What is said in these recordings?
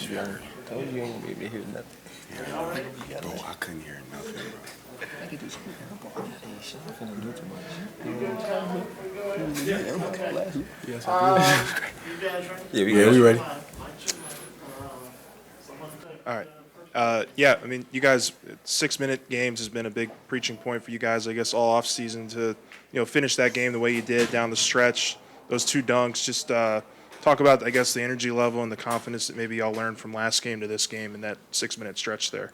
you. I told you ain't gonna be able to hear nothing. Bro, I couldn't hear nothing, bro. I can do something. Hey, shit, I'm finna do too much. You know what I'm saying? Yes, I do. Yeah, we ready. All right. Yeah, I mean, you guys, 6-minute games has been a big preaching point for you guys, I guess, all off season to, finish that game the way you did down the stretch. Those two dunks, just talk about, I guess, the energy level and the confidence that maybe y'all learned from last game to this game in that 6-minute stretch there.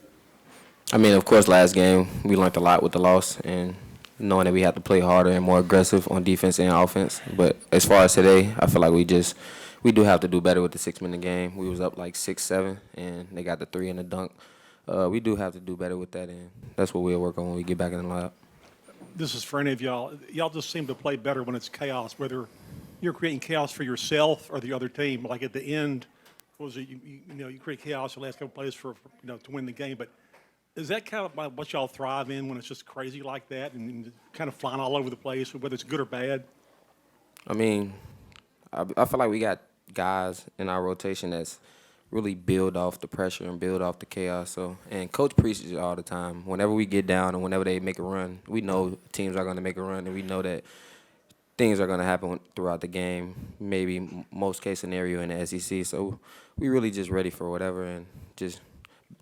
I mean, of course, last game we learned a lot with the loss and knowing that we have to play harder and more aggressive on defense and offense. But as far as today, I feel like we do have to do better with the 6-minute game. We was up like 6-7, and they got the three and the dunk. We do have to do better with that, and that's what we'll work on when we get back in the lab. This is for any of y'all. Y'all just seem to play better when it's chaos, whether you're creating chaos for yourself or the other team. Like at the end, what was it? You create chaos the last couple plays for to win the game. But is that kind of what y'all thrive in when it's just crazy like that and kind of flying all over the place, whether it's good or bad? I mean, I feel like we got guys in our rotation that's really build off the pressure and build off the chaos. So, and coach preaches it all the time. Whenever we get down and whenever they make a run, we know teams are going to make a run, and we know that things are going to happen throughout the game. Maybe most case scenario in the SEC. So, we really just ready for whatever and just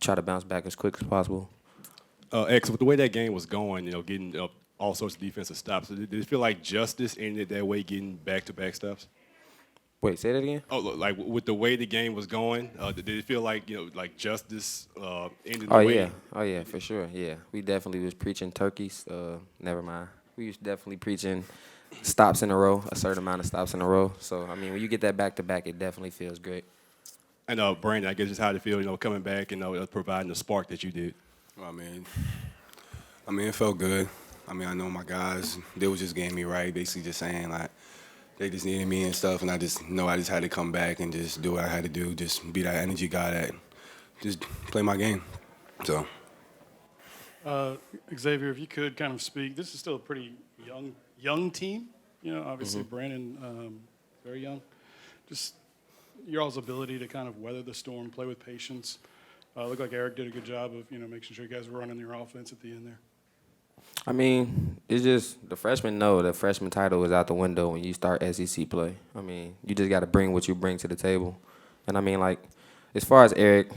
try to bounce back as quick as possible. X, with the way that game was going, getting all sorts of defensive stops, did it feel like justice ended that way, getting back-to-back stops? Wait, say that again? Oh, look, like with the way the game was going, did it feel like like justice ended the Oh way? yeah, oh yeah, for sure. Yeah, we definitely was preaching turkeys. Never mind. We was definitely preaching stops in a row, a certain amount of stops in a row. So I mean, when you get that back to back, it definitely feels great. And Brandon, I guess just how it feel, coming back and providing the spark that you did. I mean, it felt good. I mean, I know my guys, they was just getting me right, basically just saying, like, they just needed me and stuff, and I just know I just had to come back and just do what I had to do, just be that energy guy that just play my game. So. Xavier, if you could kind of speak, this is still a pretty young team. Obviously Mm-hmm. Brandon, very young. Just your all's ability to kind of weather the storm, play with patience. Looked like Eric did a good job of making sure you guys were running your offense at the end there. I mean, it's just the freshmen know the freshman title is out the window when you start SEC play. I mean, you just got to bring what you bring to the table. And I mean, like, as far as Eric,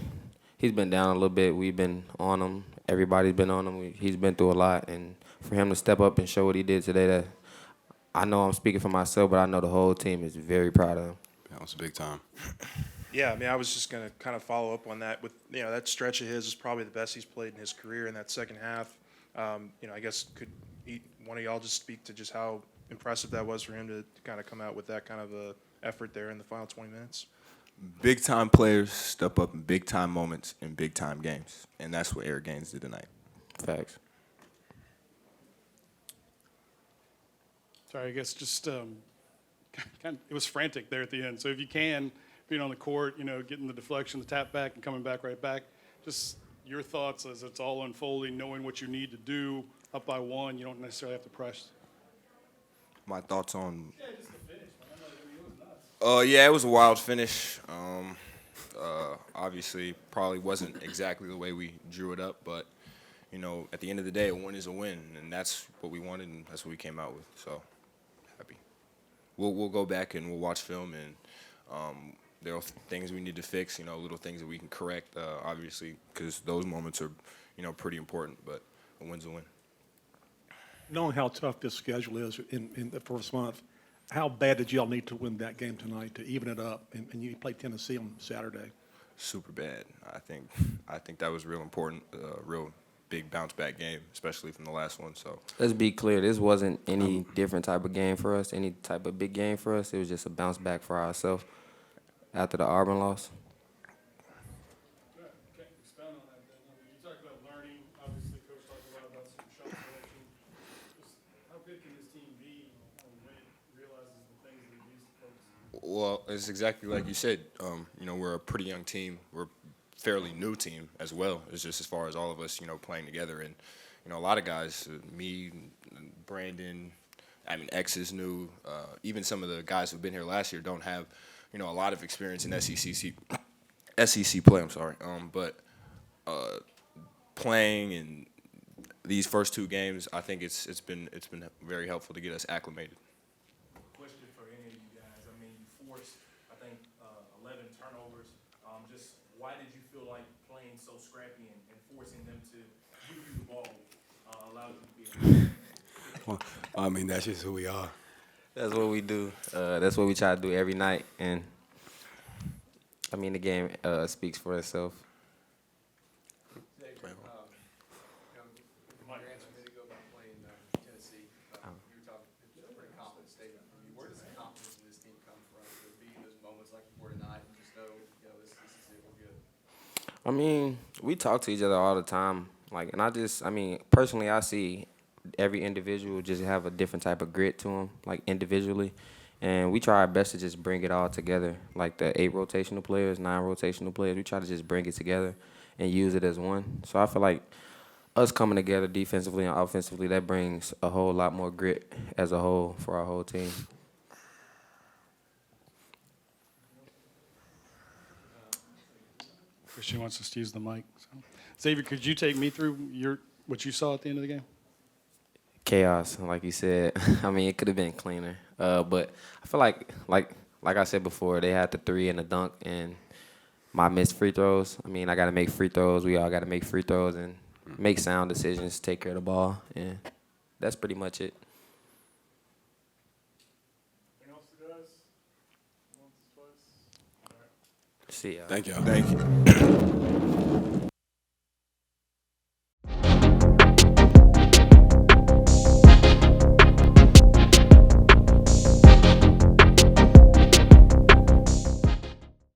he's been down a little bit. We've been on him. Everybody's been on him. He's been through a lot. And for him to step up and show what he did today, that I know I'm speaking for myself, but I know the whole team is very proud of him. That was big time. Yeah, I mean, I was just going to kind of follow up on that. With that stretch of his is probably the best he's played in his career in that second half. I guess could one of y'all just speak to just how impressive that was for him to kind of come out with that kind of a effort there in the final 20 minutes? Big time players step up in big time moments in big time games, and that's what Eric Gaines did tonight. Facts. Sorry, I guess just it was frantic there at the end. So if you can, being on the court, getting the deflection, the tap back, and coming back right back, just your thoughts as it's all unfolding, knowing what you need to do, up by one, you don't necessarily have to press. My thoughts on. Yeah, just the finish, man. It was nuts. Yeah, it was a wild finish. Obviously, probably wasn't exactly the way we drew it up, but at the end of the day, a win is a win, and that's what we wanted, and that's what we came out with. So happy. We'll go back and we'll watch film, and there are things we need to fix. Little things that we can correct. Obviously, because those moments are pretty important, but a win's a win. Knowing how tough this schedule is in the first month, how bad did y'all need to win that game tonight to even it up? And you played Tennessee on Saturday. Super bad. I think that was real important, real big bounce back game, especially from the last one. So Let's be clear. This wasn't any different type of game for us, any type of big game for us. It was just a bounce back for ourselves after the Auburn loss. Okay, expound on that then. You talked about learning. Obviously, Coach talked a lot about some shot selection. Just how good can this team be when it realizes the things that it needs to focus on? Well, it's exactly like you said. We're a pretty young team. We're a fairly new team as well. It's just as far as all of us, playing together. And, a lot of guys, me, Brandon, X is new. Even some of the guys who've been here last year don't have, a lot of experience in SEC play. I'm sorry. But playing in these first 2 games, I think it's been very helpful to get us acclimated. Question for any of you guys. I mean, you forced, I think, 11 turnovers. Just why did you feel like playing so scrappy and forcing them to give you the ball allowed you to be? Well, I mean, that's just who we are. That's what we do. That's what we try to do every night. And I mean, the game speaks for itself. Your answer a minute ago about playing Tennessee, you were talking, it was a pretty confident statement from you. Where does the confidence in this team come from to be in those moments like you were tonight and just know, this is it, we're good? I mean, we talk to each other all the time. Like, and I mean, personally, I see every individual just have a different type of grit to them, like individually. And we try our best to just bring it all together. Like the 8 rotational players, 9 rotational players, we try to just bring it together and use it as one. So I feel like us coming together defensively and offensively, that brings a whole lot more grit as a whole for our whole team. Christian wants us to use the mic. So. Xavier, could you take me through what you saw at the end of the game? Chaos, like you said. I mean, it could have been cleaner. But I feel like I said before, they had the 3 and the dunk and my missed free throws. I mean, I got to make free throws. We all got to make free throws and make sound decisions, take care of the ball. And that's pretty much it. Anything else to guys? See ya. Thank y'all. Thank you.